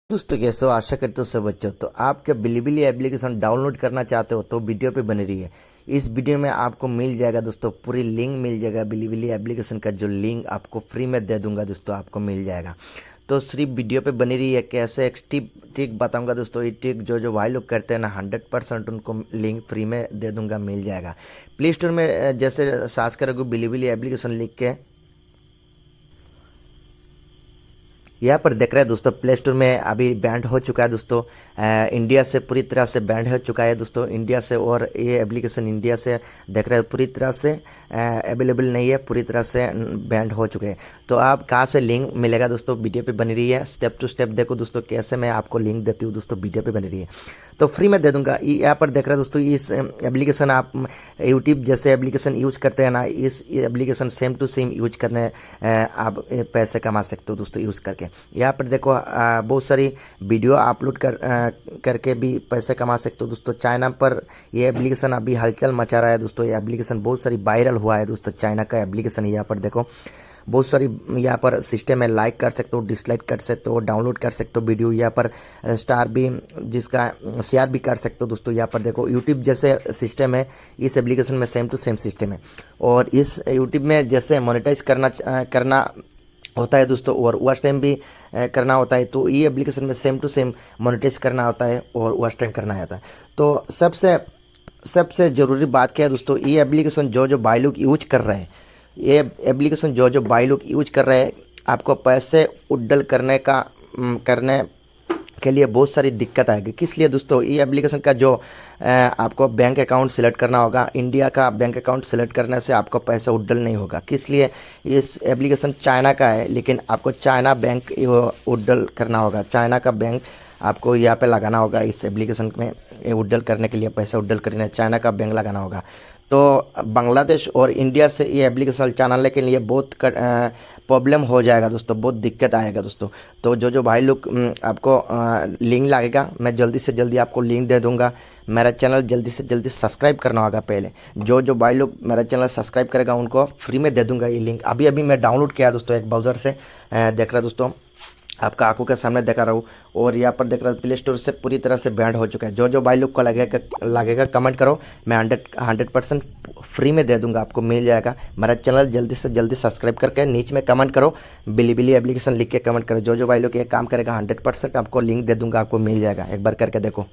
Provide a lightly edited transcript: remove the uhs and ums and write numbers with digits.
दोस्तों कैसे हो, आशा करते हो सब बच्चों। तो आप क्या बिलीबिली एप्लीकेशन डाउनलोड करना चाहते हो तो वीडियो पे बनी रही है। इस वीडियो में आपको मिल जाएगा दोस्तों, पूरी लिंक मिल जाएगा। बिलीबिली एप्लीकेशन का जो लिंक आपको फ्री में दे दूंगा दोस्तों, आपको मिल जाएगा। तो सिर्फ वीडियो पे बनी रही है। कैसे एक ट्रिक बताऊंगा दोस्तों। ये ट्रिक जो भाई लोग करते हैं ना, 100% उनको लिंक फ्री में दे दूंगा, मिल जाएगा। प्ले स्टोर में जैसे सर्च करोगे बिलीबिली एप्लीकेशन लिख के, यहाँ पर देख रहे हैं दोस्तों, प्ले स्टोर में अभी बैंड हो चुका है दोस्तों। इंडिया से पूरी तरह से बैंड हो चुका है दोस्तों, इंडिया से। और ये एप्लीकेशन इंडिया से देख रहे हैं पूरी तरह से अवेलेबल नहीं है, पूरी तरह से बैंड हो चुके हैं। तो आप कहाँ से लिंक मिलेगा दोस्तों, वीडियो पे बनी रही है। स्टेप टू स्टेप देखो दोस्तों, कैसे मैं आपको लिंक देती हूँ दोस्तों, वीडियो पे बनी रही है। तो फ्री में दे दूंगा। यहाँ पर देख रहे हैं दोस्तों, इस एप्लीकेशन आप यूट्यूब जैसे एप्लीकेशन यूज करते हैं ना, इस application same to same use करने आप पैसे कमा सकते हो दोस्तों यूज़ करके। यहाँ पर देखो बहुत सारी वीडियो अपलोड करके भी पैसे कमा सकते हो दोस्तों। चाइना पर ये एप्लीकेशन अभी हलचल मचा रहा है दोस्तों। ये एप्लीकेशन बहुत सारी वायरल हुआ है दोस्तों, चाइना का एप्लीकेशन। यहाँ पर देखो बहुत सारी यहाँ पर सिस्टम है, लाइक कर सकते हो, डिसलाइक कर सकते हो, डाउनलोड कर सकते हो वीडियो। यहाँ पर स्टार भी जिसका शेयर भी कर सकते हो दोस्तों। यहाँ पर देखो यूट्यूब जैसे सिस्टम है, इस एप्लीकेशन में सेम टू सेम सिस्टम है। और इस यूट्यूब में जैसे मोनेटाइज करना होता है दोस्तों, और वॉच टाइम भी करना होता है। तो ये एप्लीकेशन में सेम टू सेम मोनेटाइज करना होता है और वॉच टाइम करना होता है। तो सबसे ज़रूरी बात क्या है दोस्तों, ये एप्लीकेशन जो भाई लोग यूज कर रहे हैं, ये एप्लीकेशन जो भाई लोग यूज कर रहे हैं, आपको पैसे उड्डल करने के लिए बहुत सारी दिक्कत आएगी। किस लिए दोस्तों, ये एप्लीकेशन का जो आपको बैंक अकाउंट सेलेक्ट करना होगा, इंडिया का बैंक अकाउंट सेलेक्ट करने से आपको पैसा उड्डल नहीं होगा। किस लिए, इस एप्लीकेशन चाइना का है, लेकिन आपको चाइना बैंक उड्डल करना होगा। चाइना का बैंक आपको यहाँ पे लगाना होगा। इस एप्लीकेशन में उड्डल करने के लिए, पैसा उड्डल करने चाइना का बैंक लगाना होगा। तो बांग्लादेश और इंडिया से ये एप्लीकेशन चलाने के लिए बहुत प्रॉब्लम हो जाएगा दोस्तों, बहुत दिक्कत आएगा दोस्तों। तो जो भाई लोग आपको लिंक लगेगा, मैं जल्दी से जल्दी आपको लिंक दे दूंगा। मेरा चैनल जल्दी से जल्दी सब्सक्राइब करना होगा पहले। जो भाई लोग मेरा चैनल सब्सक्राइब करेगा उनको फ्री में दे दूंगा ये लिंक। अभी मैं डाउनलोड किया दोस्तों एक ब्राउज़र से, देख रहा दोस्तों, आपका आंखों के सामने दिखा रहा हूँ। और यहाँ पर देख रहा हूँ प्ले स्टोर से पूरी तरह से बैंड हो चुका है। जो भाई लोग को लगेगा कमेंट करो, मैं 100% फ्री में दे दूंगा, आपको मिल जाएगा। मेरा चैनल जल्दी से जल्दी सब्सक्राइब करके नीचे में कमेंट करो, बिलीबिली एप्लीकेशन लिख के कमेंट करो। जो भाई लोग ये काम करेगा 100% आपको लिंक दे दूंगा, आपको मिल जाएगा। एक बार करके देखो।